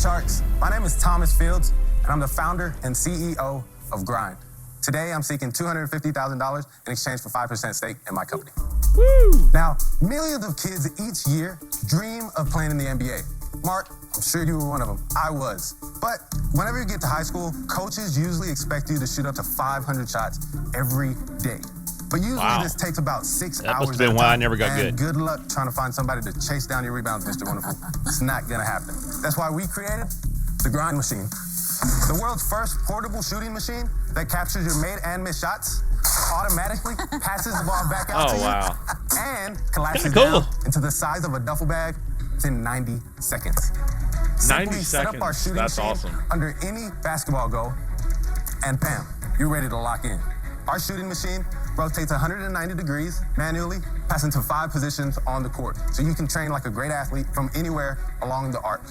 Sharks, my name is Thomas Fields, and I'm the founder and CEO of Grind. Today, I'm seeking $250,000 in exchange for 5% stake in my company. Woo! Now, millions of kids each year dream of playing in the NBA. Mark, I'm sure you were one of them. I was. But whenever you get to high school, coaches usually expect you to shoot up to 500 shots every day. But usually this takes about 6 hours. That must have been why I never got good. Good luck trying to find somebody to chase down your rebounds, Mr. Wonderful. It's not gonna happen. That's why we created the Grind Machine. The world's first portable shooting machine that captures your made and missed shots, automatically passes the ball back out to you, and collapses down into the size of a duffel bag within 90 seconds. 90 Simply set up our seconds. shooting That's machine awesome. under any basketball goal, and bam, you're ready to lock in. Our shooting machine rotates 190 degrees manually, passing to 5 positions on the court, so you can train like a great athlete from anywhere along the arc.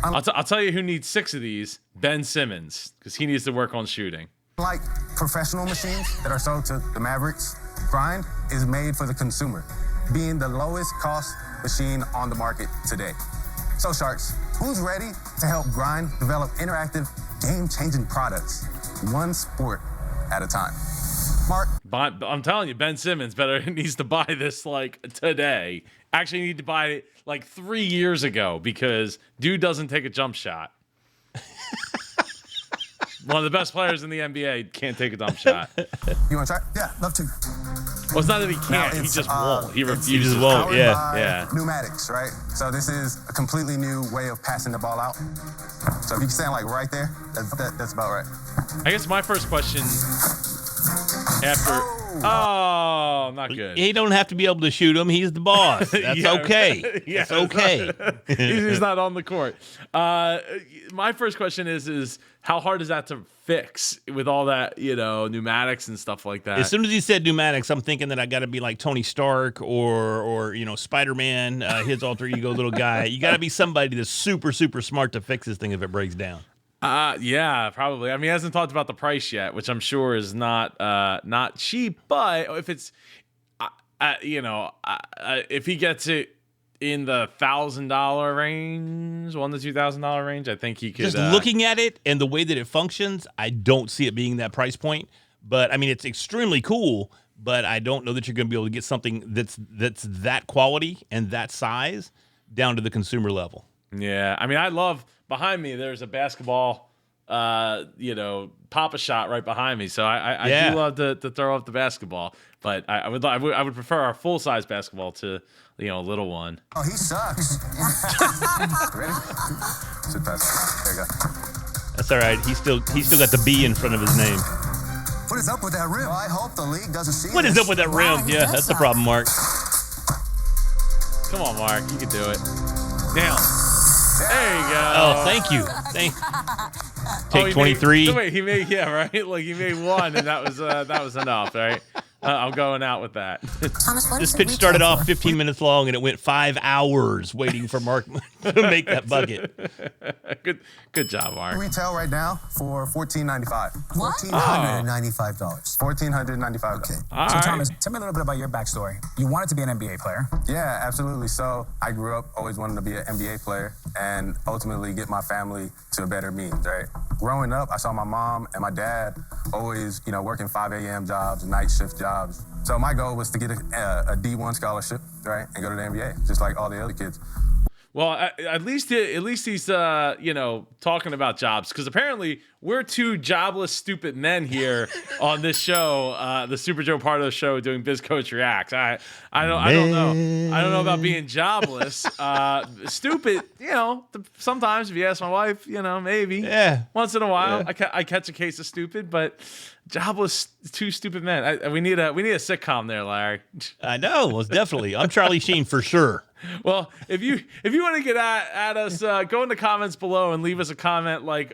I'll tell you who needs 6 of these. Ben Simmons, because he needs to work on shooting. Like professional machines that are sold to the Mavericks, Grind is made for the consumer, being the lowest cost machine on the market today. So Sharks, who's ready to help Grind develop interactive, game-changing products, one sport at a time? Mark? I'm telling you, Ben Simmons needs to buy this like today. Actually, need to buy it like 3 years ago because dude doesn't take a jump shot. One of the best players in the NBA can't take a jump shot. You want to try? Yeah, love to. Well, it's not that he can't; he just won't. He refuses. He just won't. Yeah. Pneumatics, right? So this is a completely new way of passing the ball out. So if you can stand like right there, that's about right. I guess my first question after. Oh, not good. He don't have to be able to shoot him. He's the boss. That's okay. Yeah, it's okay. He's not on the court. My first question is how hard is that to fix with all that, pneumatics and stuff like that? As soon as he said pneumatics, I'm thinking that I got to be like Tony Stark or Spider-Man, his alter ego little guy. You got to be somebody that's super, super smart to fix this thing if it breaks down. Yeah, probably. I mean, he hasn't talked about the price yet, which I'm sure is not cheap. But if it's, if he gets it in the $1,000 range, $1,000 to $2,000 range, I think he could. Just looking at it and the way that it functions, I don't see it being that price point. But I mean, it's extremely cool. But I don't know that you're going to be able to get something that's that quality and that size down to the consumer level. Yeah, I mean, I love behind me. There's a basketball, pop a shot right behind me. So I do love to throw up the basketball, but I would prefer our full size basketball to a little one. Oh, he sucks. Ready? Should pass. There you go. That's all right. He still got the B in front of his name. What is up with that rim? Well, I hope the league doesn't see What is up with that rim? Yeah, that's the problem, Mark. Come on, Mark. You can do it. Now. There you go. Oh, thank you. Take 23. Wait, he made right? Like he made one, and that was enough, right? I'm going out with that. Thomas, this pitch started off 15 minutes long, and it went 5 hours waiting for Mark to make that bucket. Good job, Mark. Retail right now for $1,495. What? $1,495. $1,495. Okay. All So right. Thomas, tell me a little bit about your backstory. You wanted to be an NBA player. Yeah, absolutely. So I grew up always wanting to be an NBA player and ultimately get my family to a better means, right? Growing up, I saw my mom and my dad always, working 5 a.m. jobs, night shift jobs. So my goal was to get a D1 scholarship, right, and go to the NBA, just like all the other kids. Well, at least he's talking about jobs, because apparently we're two jobless, stupid men here on this show, the Super Joe Pardo show, doing Biz Coach Reacts. I don't know about being jobless, stupid. Sometimes if you ask my wife, maybe once in a while I catch a case of stupid, but jobless, two stupid men. We need a sitcom there, Larry. I know, most definitely. I'm Charlie Sheen for sure. Well, if you want to get at us, go in the comments below and leave us a comment like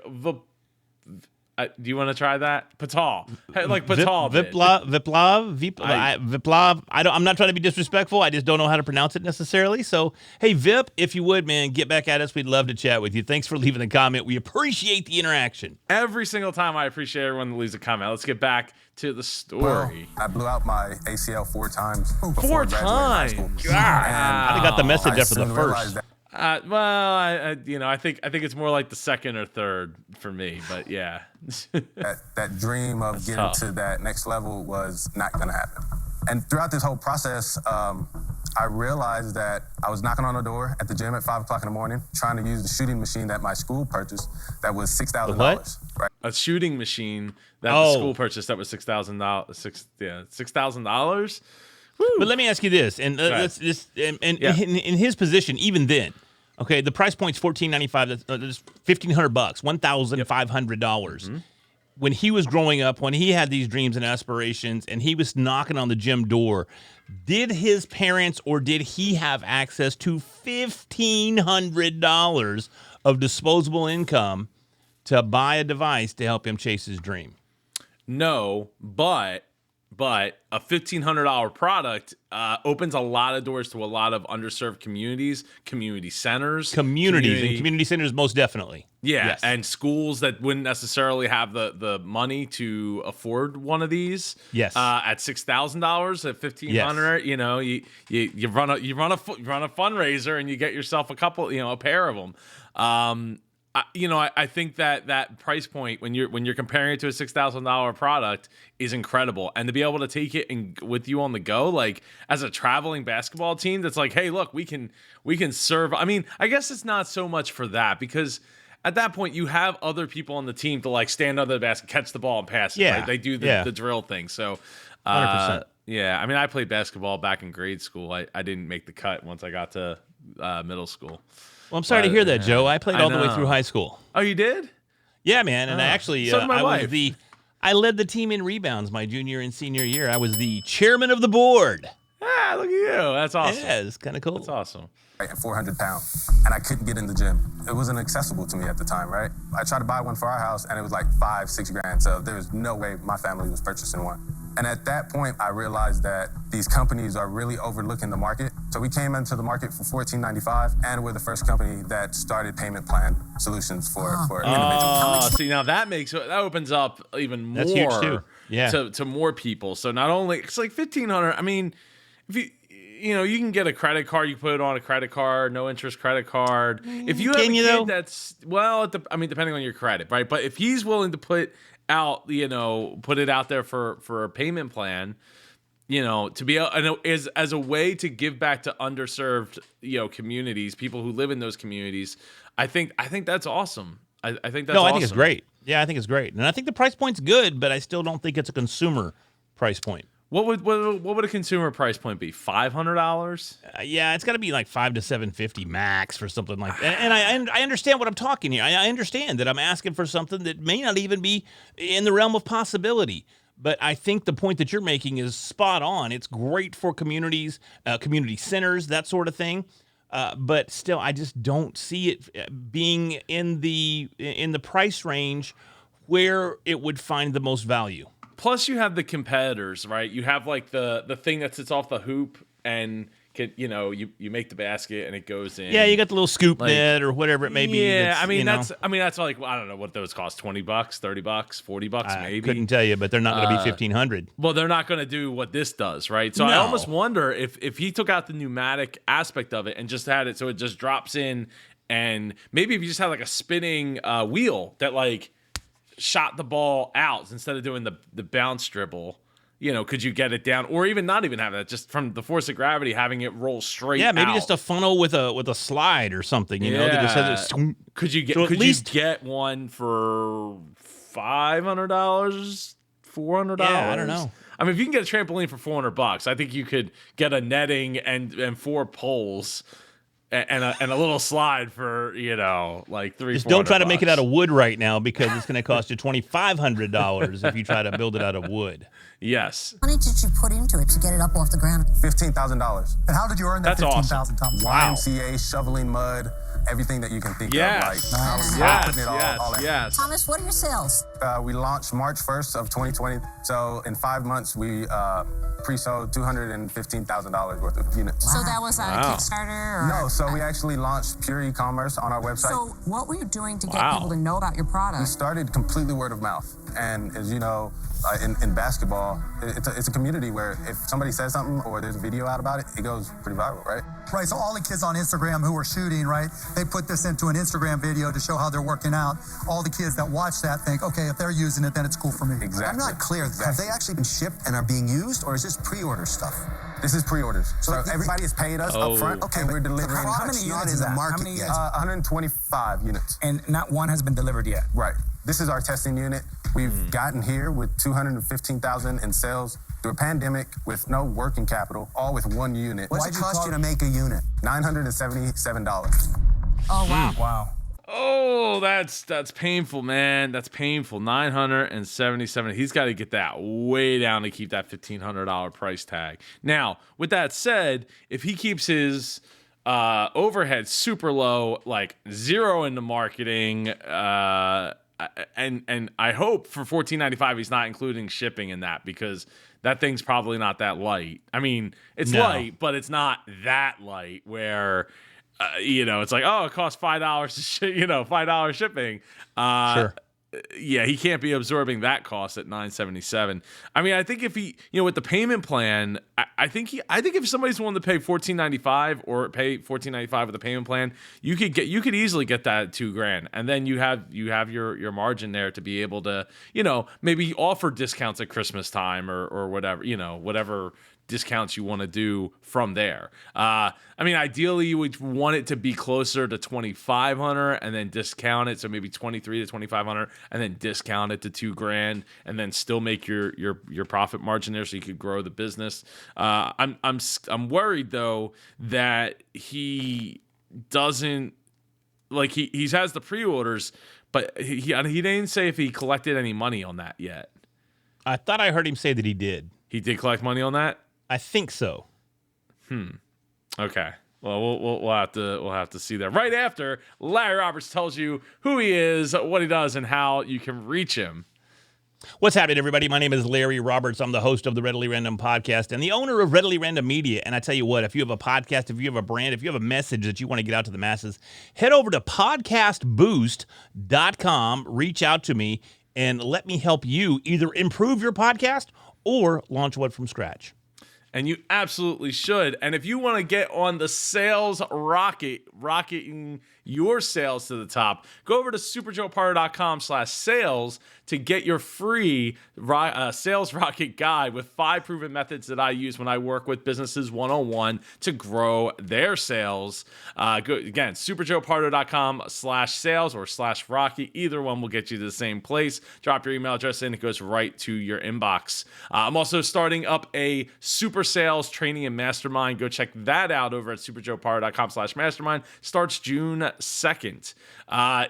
do you want to try that? Patal. Like Patal. Viplav. I'm not trying to be disrespectful. I just don't know how to pronounce it necessarily. So, hey, Vip, if you would, man, get back at us. We'd love to chat with you. Thanks for leaving a comment. We appreciate the interaction. Every single time I appreciate everyone that leaves a comment. Let's get back to the story. Well, I blew out my ACL 4 times. 4 times? God. I got the message after the first. I think it's more like the second or third for me, but yeah. That dream of getting tough. to that next level was not going to happen. And throughout this whole process, I realized that I was knocking on the door at the gym at 5 o'clock in the morning, trying to use the shooting machine that my school purchased that was $6,000. Right? A shooting machine that the school purchased that was $6,000. $6,000. But let me ask you this, and let's just in his position, even then, okay, the price point's $1,495. That's $1,500, $1,500. When he was growing up, when he had these dreams and aspirations, and he was knocking on the gym door, did his parents or did he have access to $1,500 of disposable income to buy a device to help him chase his dream? No, but a $1,500 product opens a lot of doors to a lot of underserved communities, community centers. Community centers, most definitely. Yeah, Yes. and schools that wouldn't necessarily have the money to afford one of these. Yes. At $6,000, at $1,500, you know, you run a fundraiser and you get yourself a couple, a pair of them. I think that price point when you're comparing it to a $6,000 product is incredible, and to be able to take it and with you on the go, like as a traveling basketball team, that's like, hey, look, we can serve. I mean, I guess it's not so much for that because at that point you have other people on the team to like stand under the basket, catch the ball, and pass it. Yeah. Right? They do the drill thing. So, 100%. yeah, I mean, I played basketball back in grade school. I didn't make the cut once I got to middle school. Well, I'm sorry to hear that, Joe. I played all the way know. through high school. Oh, you did? Yeah, man. And I actually, So did my wife. I led the team in rebounds my junior and senior year. I was the chairman of the board. Ah, look at you. That's awesome. Yeah, it's kind of cool. That's awesome. At 400 pounds, and I couldn't get in the gym. It wasn't accessible to me at the time, right? I tried to buy one for our house, and it was like $5-6 grand, so there was no way my family was purchasing one. And at that point, I realized that these companies are really overlooking the market. So we came into the market for $14.95, and we're the first company that started payment plan solutions for individuals. See, now that opens up even more. That's huge too. Yeah. To more people. So not only it's like $1,500. I mean, if you can get a credit card. You can put it on a credit card, no interest credit card. If you have a kid that's depending on your credit, right? But if he's willing to put it out there for a payment plan, to be as a way to give back to underserved, communities, people who live in those communities, I think that's awesome. I think that's awesome. I think it's great. Yeah, I think it's great, and I think the price point's good, but I still don't think it's a consumer price point. What would a consumer price point be? $500? Yeah, it's got to be like $500 to $750 max for something like that. And I understand what I'm talking here. I understand that I'm asking for something that may not even be in the realm of possibility. But I think the point that you're making is spot on. It's great for communities, community centers, that sort of thing. But still, I just don't see it being in the price range where it would find the most value. Plus, you have the competitors, right? You have like the thing that sits off the hoop and you make the basket and it goes in. Yeah, you got the little scoop net or whatever it may be. Yeah, that's like, I don't know what those cost, $20, $30, $40 maybe. I couldn't tell you, but they're not going to be $1,500. Well, they're not going to do what this does, right? So I almost wonder if he took out the pneumatic aspect of it and just had it so it just drops in, and maybe if you just had like a spinning wheel that like shot the ball out instead of doing the bounce dribble, could you get it down, or even not even have that, just from the force of gravity, having it roll straight? Yeah, maybe out. Just a funnel with a slide or something, that just has it. Could you get one for $500, $400? Yeah, I don't know. I mean, if you can get a trampoline for $400, I think you could get a netting and 4 poles. And a little slide for like $300. Just don't try to make it out of wood right now, because it's going to cost you $2,500 if you try to build it out of wood. Yes. How much did you put into it to get it up off the ground? $15,000. And how did you earn that That's $15,000, awesome. Thomas? Wow. YMCA, shoveling mud, everything that you can think Yes. of. Like, I was Yes. putting it all in. Yes. Thomas, what are your sales? We launched March 1st of 2020. So in 5 months, we pre-sold $215,000 worth of units. So that was on a Kickstarter? Or? No, so we actually launched pure e-commerce on our website. So what were you doing to get Wow. people to know about your We product? started completely word of mouth. And as you know, in basketball, it's a community where if somebody says something or there's a video out about it, it goes pretty viral, right? Right, so all the kids on Instagram who are shooting, right, they put this into an Instagram video to show how they're working out. All the kids that watch that think, okay, if they're using it, then it's cool for me. Exactly. I'm not clear. Have they actually been shipped and are being used, or is this pre-order stuff? This is pre-orders. So everybody has paid us up front, Okay, and we're delivering. How many units is that? How many units? 125 units. And not one has been delivered yet. Right. This is our testing unit. We've gotten here with 215,000 in sales through a pandemic with no working capital, all with one unit. What's it cost you to make a unit? $977. Oh, wow. Wow. Oh, that's painful, man. That's painful. 977. He's got to get that way down to keep that $1,500 price tag. Now, with that said, if he keeps his overhead super low, like zero into marketing, and I hope for $14.95 he's not including shipping in that, because that thing's probably not that light. I mean, it's light, but it's not that light where it's like, oh, it costs $5 to ship, $5 shipping. Sure. Yeah, he can't be absorbing that cost at $977. I mean, I think if he, with the payment plan, I think if somebody's willing to pay $14.95 or pay $14.95 with the payment plan, you could easily get that at $2,000, and then you have your margin there to be able to, maybe offer discounts at Christmas time or whatever, whatever discounts you want to do from there. I mean, ideally you would want it to be closer to $2,500 and then discount it, so maybe $2,300 to $2,500, and then discount it to $2,000, and then still make your profit margin there so you could grow the business. I'm worried though that he doesn't, like, he has the pre-orders, but he didn't say if he collected any money on that yet. I thought I heard him say that he did. He did collect money on that? I think so. Okay. Well, we'll have to see that right after Larry Roberts tells you who he is, what he does, and how you can reach him. What's happening, everybody? My name is Larry Roberts. I'm the host of the Readily Random podcast and the owner of Readily Random Media. And I tell you what, if you have a podcast, if you have a brand, if you have a message that you want to get out to the masses, head over to podcastboost.com, reach out to me, and let me help you either improve your podcast or launch one from scratch. And you absolutely should. And if you want to get on the sales rocketing your sales to the top, go over to superjoepardo.com/sales to get your free sales rocket guide with 5 proven methods that I use when I work with businesses one-on-one to grow their sales. Go again, superjoepardo.com/sales or /rocket. Either one will get you to the same place. Drop your email address in, it goes right to your inbox. I'm also starting up a super sales training and mastermind. Go check that out over at superjoepardo.com/mastermind. Starts June 2nd.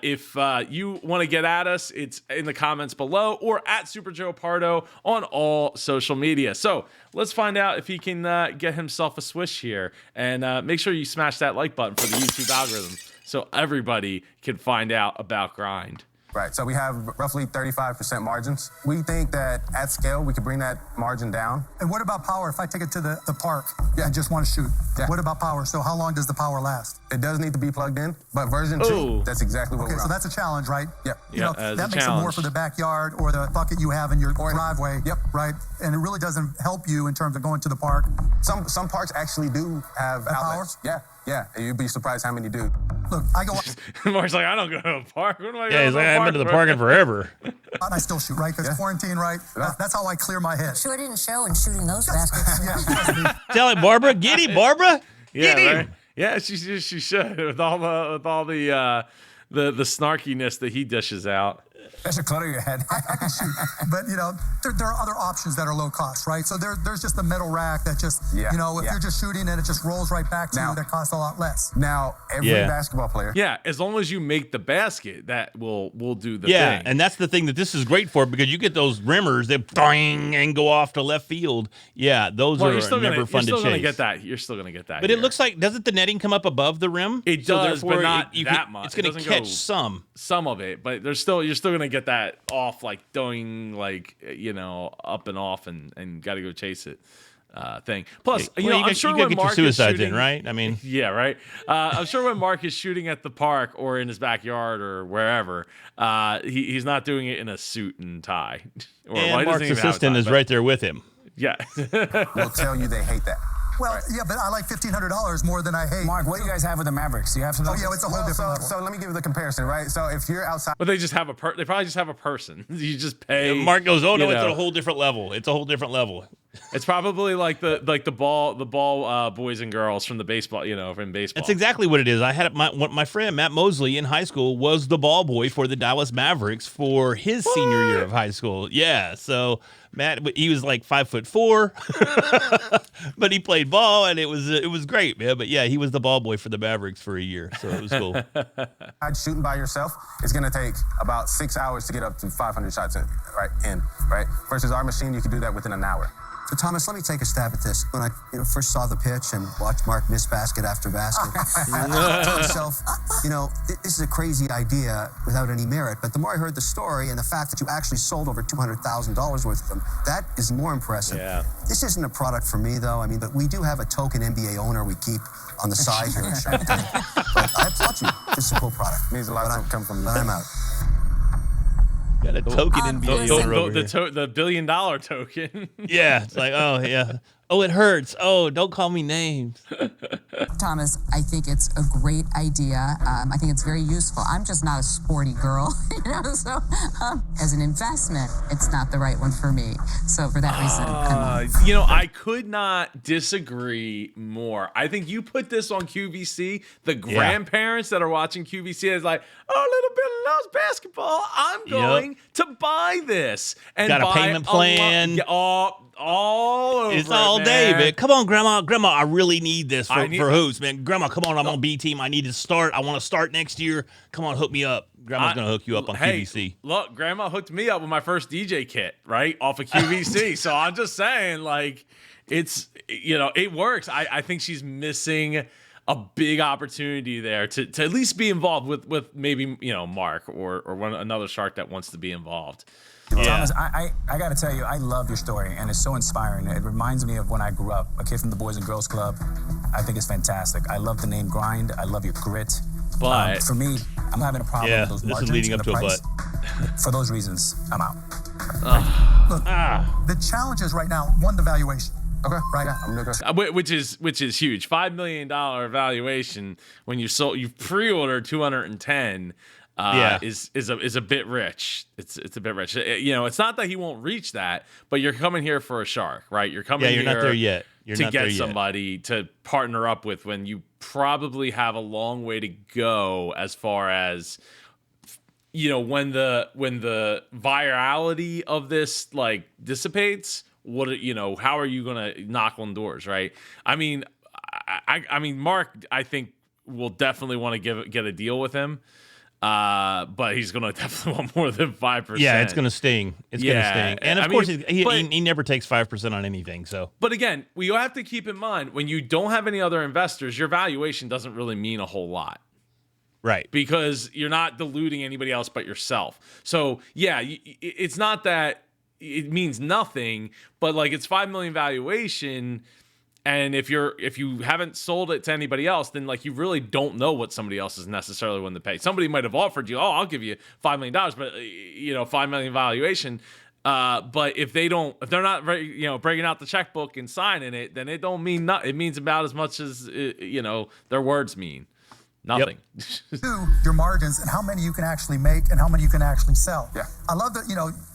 If you want to get at us, it's in the comments below or at Super Joe Pardo on all social media. So let's find out if he can get himself a swish here, and make sure you smash that like button for the YouTube algorithm so everybody can find out about Grind. Right. So we have roughly 35% margins. We think that at scale, we could bring that margin down. And what about power? If I take it to the park and just want to shoot, what about power? So how long does the power last? It does need to be plugged in, but version 2, that's exactly what we're on. So that's a challenge, right? Yep. That makes it more for the backyard or the bucket you have in your driveway. Yep. Right? And it really doesn't help you in terms of going to the park. Some parks actually do have outlets. Power? Yeah. You'd be surprised how many do. Look, I go out Mark's like, I don't go to the park. What am I Yeah, he's like, I haven't been to the park in forever. and I still shoot, right? Because quarantine, right? That's how I clear my head. Sure didn't show in shooting those baskets. Tell him, Barbara. Get him, Barbara. Get him. Right? Yeah, she should with all the snarkiness that he dishes out. That should clutter your head. I can shoot. But, there are other options that are low cost, right? So there's just the metal rack that just, if you're just shooting and it just rolls right back to you, that costs a lot less. Now, every basketball player. Yeah, as long as you make the basket, that will do the Yeah, thing. and that's the thing that this is great for, because you get those rimmers that boing and go off to left field. Yeah, those are never fun to chase. You're still gonna get that. But it looks like, doesn't the netting come up above the rim? It does, but not that much. It's going to catch some of it, but you're still gonna get that off, like doing, like, up and off, and got to go chase it. thing. Plus, Well, I'm sure you gotta when get your Mark is suicides shooting, in, right? I mean, yeah, right. I'm sure when Mark is shooting at the park or in his backyard or wherever, he's not doing it in a suit and tie. Or well, he and doesn't Mark's even have a assistant tie, is but- right there with him. Yeah. Will tell you they hate that. Well, yeah, but I like $1,500 more than I hate. Mark, what do you guys have with the Mavericks? Do you have some? Oh yeah, it's a whole different level. So let me give you the comparison, right? So if you're outside, But they just have they probably just have a person. You just pay. Mark goes, "Oh no, you it's know. at a whole different level. It's a whole different level." It's probably like the ball boys and girls from the baseball, from baseball. That's exactly what it is. I had my friend Matt Mosley in high school was the ball boy for the Dallas Mavericks for his senior year of high school. Yeah, so Matt, he was like 5'4", but he played ball and it was great, man. But yeah, he was the ball boy for the Mavericks for a year, so it was cool. shooting by yourself, it's gonna take about 6 hours to get up to 500 shots in, right? Versus our machine, you can do that within an hour. So, Thomas, let me take a stab at this. When I first saw the pitch and watched Mark miss basket after basket, I thought to myself, this is a crazy idea without any merit. But the more I heard the story and the fact that you actually sold over $200,000 worth of them, that is more impressive. Yeah. This isn't a product for me, though. I mean, but we do have a token NBA owner we keep on the side here. But I applaud you. This is a cool product. Means a lot to come from you. But I'm out. Got a token NBA owner over here. The $1 billion token. Yeah, it's like, oh yeah, oh it hurts. Oh, don't call me names. Thomas, I think it's a great idea. I think it's very useful. I'm just not a sporty girl, so as an investment, it's not the right one for me. So for that reason, I could not disagree more. I think you put this on QVC. The grandparents that are watching QVC is like, oh, little Billy loves basketball. I'm going to buy this and Got a buy payment plan. all over It's all day, man. Come on, Grandma. I really need this for need- hoops, man. Grandma, come on. I'm on B team. I need to start. I want to start next year. Come on, hook me up. Grandma's gonna hook you up on QVC. Look, Grandma hooked me up with my first DJ kit, right, off of QVC. So I'm just saying, like, it's it works. I think she's missing a big opportunity there to at least be involved with maybe Mark or another shark that wants to be involved. Yeah. Thomas, I got to tell you, I love your story, and it's so inspiring. It reminds me of when I grew up, a kid from the Boys and Girls Club. I think it's fantastic. I love the name Grind. I love your grit. But for me, I'm having a problem with those this is margins leading and up the to a price. For those reasons, I'm out. Look, the challenge is right now, one, the valuation. Okay, Right. Yeah, I'm gonna which is huge. $5 million valuation when you pre-ordered 210 is a bit rich. It's a bit rich. It's not that he won't reach that, but you're coming here for a shark, right? You're coming You're here not there yet. to get somebody to partner up with when you probably have a long way to go as far as when the virality of this like dissipates. How are you gonna knock on doors, right? I mean, Mark, I think will definitely want to get a deal with him, but he's gonna definitely want more than 5%. Yeah, it's gonna sting. It's gonna sting. And of course, he never takes 5% on anything. So, but again, we have to keep in mind when you don't have any other investors, your valuation doesn't really mean a whole lot. right. Because you're not diluting anybody else but yourself. So yeah, it's not that it means nothing, but like it's $5 million valuation, and if you haven't sold it to anybody else, then like you really don't know what somebody else is necessarily willing to pay. Somebody might have offered you, I'll give you $5 million, but $5 million valuation. But if they're not breaking out the checkbook and signing it, then it don't mean it means about as much as their words mean. Nothing. Yep. Two, your margins and how many you can actually make and how many you can actually sell. Yeah. I love that,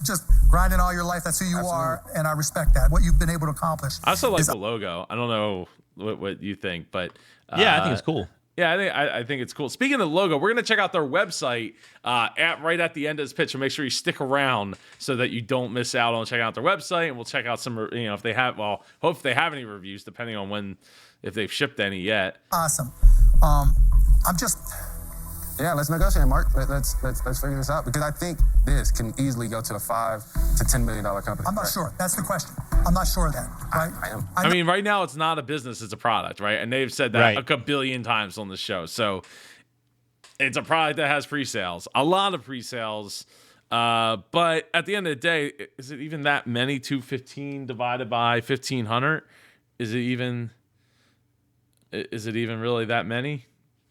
just grinding all your life. That's who you are. And I respect that, what you've been able to accomplish. I also like the logo. I don't know what you think, but Yeah, I think it's cool. Yeah, I think it's cool. Speaking of logo, we're gonna check out their website right at the end of this pitch, and make sure you stick around so that you don't miss out on checking out their website. And we'll check out some, if they have, hope if they have any reviews, depending on if they've shipped any yet. Awesome. let's negotiate, Mark. Let's figure this out, because I think this can easily go to a $5 to $10 million company. I'm not sure. That's the question. I'm not sure of that, right? I am. I mean, right now it's not a business; it's a product, right? And they've said that Right. a billion times on the show. So it's a product that has pre-sales, a lot of pre-sales. But at the end of the day, is it even that many? 215 divided by 1,500? Is it even really that many?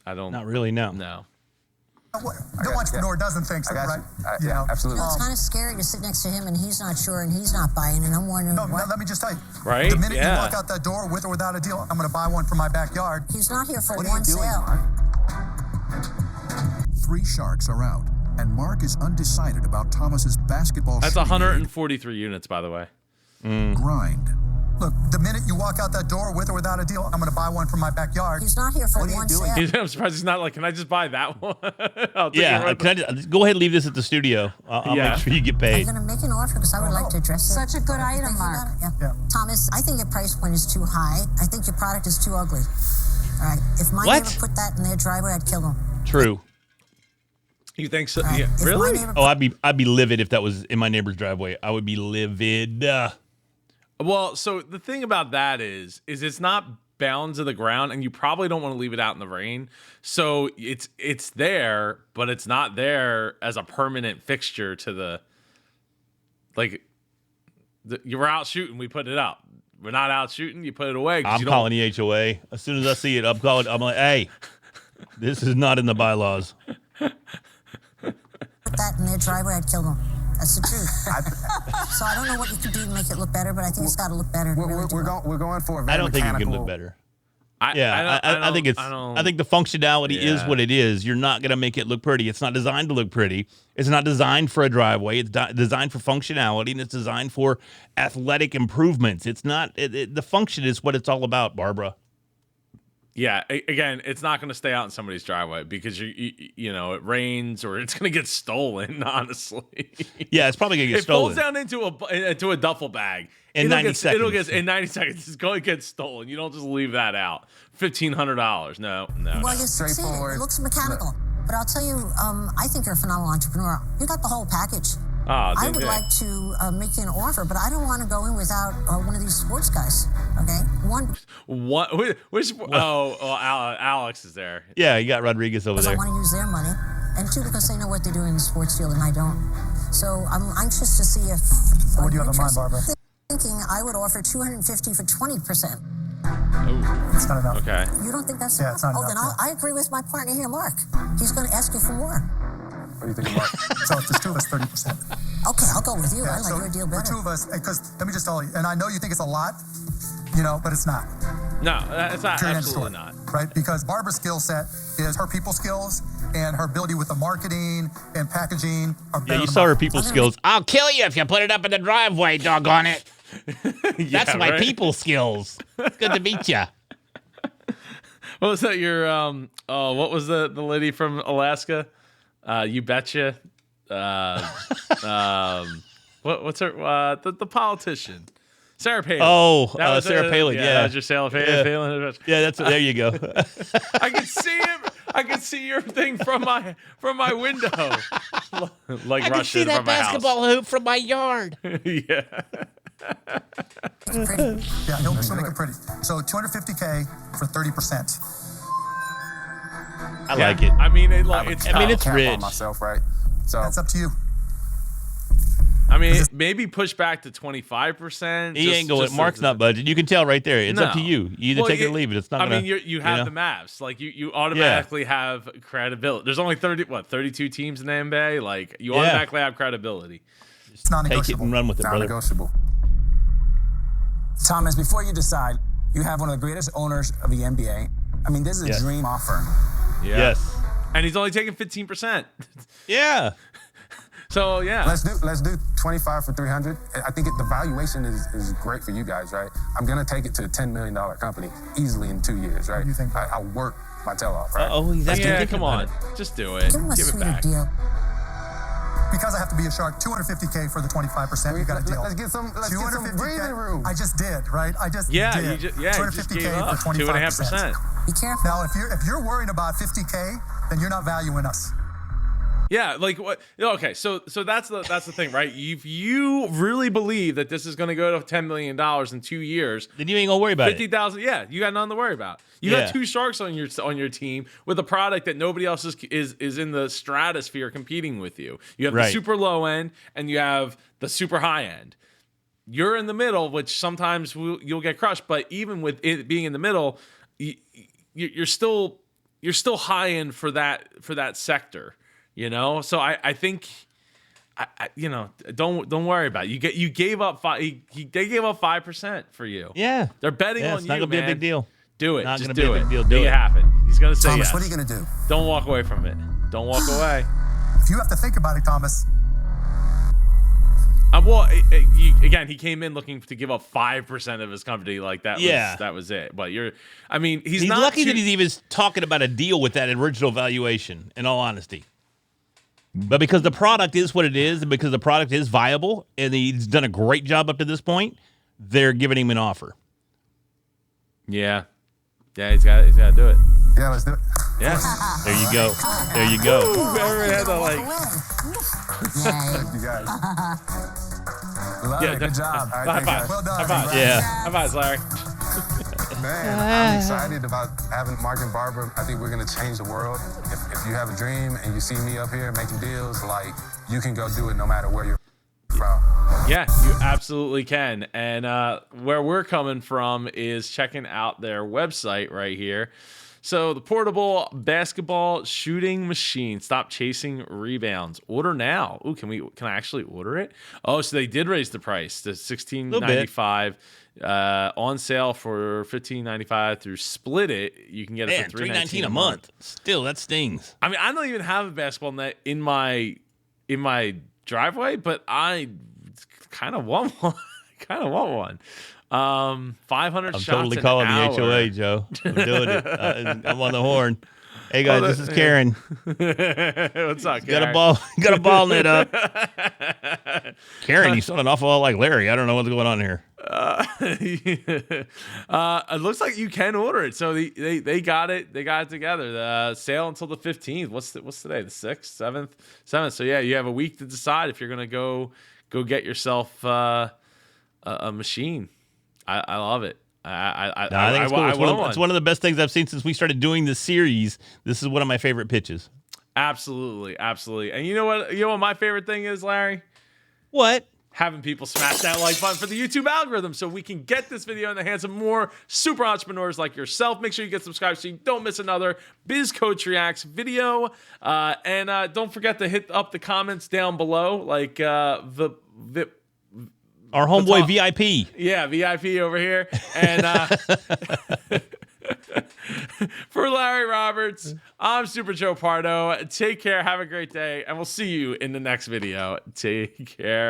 I don't. Not really. No. No. No entrepreneur doesn't think so, right? Yeah, absolutely. It's kind of scary to sit next to him and he's not sure and he's not buying, and I'm wondering what. Let me just tell you. Right? The minute you Yeah. walk out that door, with or without a deal, I'm going to buy one for my backyard. He's not here for What are one you doing, sale. Mark? 3 sharks are out, and Mark is undecided about Thomas's basketball That's shooting 143 units, by the way. grind. Look, the minute you walk out that door, with or without a deal, I'm going to buy one for my backyard. He's not here for What are you one doing? sale. I'm surprised he's not like, can I just buy that one? I'll take Yeah. it Can I just, go ahead and leave this at the studio. I'll Yeah. make sure you get I'm paid. going to make an offer because I would like to address it. Such a good Are you item, thinking Mark. about it? Yeah. Yeah. Thomas, I think your price point is too high. I think your product is too ugly. All right. If my What? neighbor put that in their driveway, I'd kill them. True. You think so? All right. Yeah. If my Really? neighbor Oh, I'd be livid if that was in my neighbor's driveway. I would be livid. Well, so the thing about that is it's not bound to the ground, and you probably don't want to leave it out in the rain. So it's there, but it's not there as a permanent fixture to the. Like, you were out shooting, we put it up. We're not out shooting, you put it away. 'Cause I'm you don't- calling the HOA as soon as I see it. I'm like, hey, this is not in the bylaws. put that in their driveway, I'd kill them. That's the truth. So I don't know what you can do to make it look better, but I think it's got to look better. We're going for a very I don't think it can mechanical- look better. I think it's. I think the functionality is Yeah. what it is. You're not gonna make it look pretty. It's not designed to look pretty. It's not designed for a driveway. It's designed for functionality, and it's designed for athletic improvements. It's not. The function is what it's all about, Barbara. Yeah, again, it's not going to stay out in somebody's driveway because you know it rains or it's going to get stolen. Honestly, Yeah, it's probably gonna get it stolen. falls down into a duffel bag In 90 seconds. In 90 seconds, it's going to get stolen. You don't just leave that out. $1,500. No. Well, you succeeded. Straightforward. It looks mechanical. But I'll tell you, I think you're a phenomenal entrepreneur. You got the whole package. Oh, I would like to make you an offer, but I don't want to go in without one of these sports guys. Okay, one What? Which? Alex is there. Yeah, you got Rodriguez over because I there. want to use their money, and two because they know what they're doing in the sports field, and I don't. So I'm anxious to see if. What do you you're have in mind, interested. Barbara? Thinking I would offer $250 for 20%. It's not enough. Okay. You don't think that's Yeah, it's not enough? enough, Then I agree with my partner here, Mark. He's going to ask you for more. What do you think about? So if there's two of us, 30%. Okay, I'll go with you. I like so your deal for better. two of us, because let me just tell you, and I know you think it's a lot, but it's not. No, it's not. Period, end Absolutely story. not. Right? Because Barbara's skill set is her people skills and her ability with the marketing and packaging are better Yeah, you than saw her mine. people skills. I'll kill you if you put it up in the driveway, doggone it. That's my right? people skills. It's good to meet you. What was that? Your what was the lady from Alaska? You betcha. What's her? The politician, Sarah Palin. Oh, That was Sarah Palin. Yeah, that was your Sarah Palin. Yeah, that's there you go. I can see him. I can see your thing from my window. Like I can Russian see that from my basketball hoop from my yard. house. Yeah. It's pretty. Yeah, she'll make it pretty. So $250K for 30%. I like it. I mean, it's I mean, tough. it's Cap on rich. myself, right? So That's up to you. I mean, maybe push back to 25%. He ain't going. Mark's not budging. You can tell right there. It's up to No. you. You either Well, take it or leave it. It's not. I gonna, mean, you have the maps. Like you automatically have credibility. There's only 32 teams in the NBA. Like you Yeah. automatically have credibility. It's Take it non-negotiable. and run with it, brother. non-negotiable. Thomas, before you decide, you have one of the greatest owners of the NBA. I mean, this is a Yes. dream offer. Yeah. Yes. And he's only taking 15%. Yeah. So yeah. Let's do 25 for 300. I think the valuation is great for you guys, right? I'm gonna take it to a $10 million company easily in 2 years, right? do you think? I'll work my tail off, right? Oh, he's actually Yeah, thinking come about on. it. Just do it. Give him a Give it sweeter back. deal. Because I have to be a shark, $250K for the 25%. You got a deal. Let's get some breathing room. I just did, right? I just Yeah, did. you just gave up. 250K for 25%. Be careful. Now, if you're worrying about 50K, then you're not valuing us. Yeah, like what? Okay, so that's the thing, right? If you really believe that this is going to go to $10 million in 2 years, then you ain't gonna worry about 50,000. Yeah, you got nothing to worry about. You got two sharks on your team with a product that nobody else is in the stratosphere competing with you. You have the super low end and you have the super high end. You're in the middle, which sometimes you'll get crushed. But even with it being in the middle, you're still high end for that sector. You know, so I think, don't worry about it. You gave up they gave up 5% for you. Yeah, they're betting on it's you. not gonna be a big deal. Do it. Not Just gonna do be a it. big deal. Make it happen. He's gonna say Thomas, yes. what are you gonna do? Don't walk away from it. Don't walk away. If you have to think about it, Thomas. Well, again, he came in looking to give up 5% of his company. Like that. That was it. But he's not lucky that he's even talking about a deal with that original valuation. In all honesty. But because the product is what it is, and because the product is viable, and he's done a great job up to this point, they're giving him an offer. Yeah, he's got to do it. Yeah, let's do it. Yeah, there you go. There you go. Everybody had to Thank you guys. Love it. Good job. All right, high five. Well done. High five. Yeah. High five, Larry. Man, I'm excited about having Mark and Barbara. I think we're gonna change the world. If you have a dream and you see me up here making deals, like you can go do it no matter where you're from. Yeah, you absolutely can. And where we're coming from is checking out their website right here. So the portable basketball shooting machine. Stop chasing rebounds. Order now. Ooh, can I actually order it? Oh, so they did raise the price to $16.95. On sale for $15.95 through Split It. You can get it for $3.19 a month. Still, that stings. I mean, I don't even have a basketball net in my driveway, but I kind of want one. 500 I'm shots totally an calling hour. the HOA, Joe. I'm doing it. I'm on the horn. Hey guys, this is Karen. What's up, Karen? Got a ball net up. Karen, you sound an awful lot like Larry. I don't know what's going on here. It looks like you can order it. So they got it. They got it together. The sale until the 15th. What's today? The 6th, 7th. So yeah, you have a week to decide if you're gonna go get yourself a machine. I love it. I think it's cool. It's one one of the best things I've seen since we started doing this series. This is one of my favorite pitches. Absolutely. And you know what my favorite thing is, Larry? What? Having people smash that like button for the YouTube algorithm so we can get this video in the hands of more super entrepreneurs like yourself. Make sure you get subscribed so you don't miss another Biz Coach Reacts video. And don't forget to hit up the comments down below, like our homeboy VIP. Yeah, VIP over here. And for Larry Roberts, I'm Super Joe Pardo. Take care. Have a great day. And we'll see you in the next video. Take care.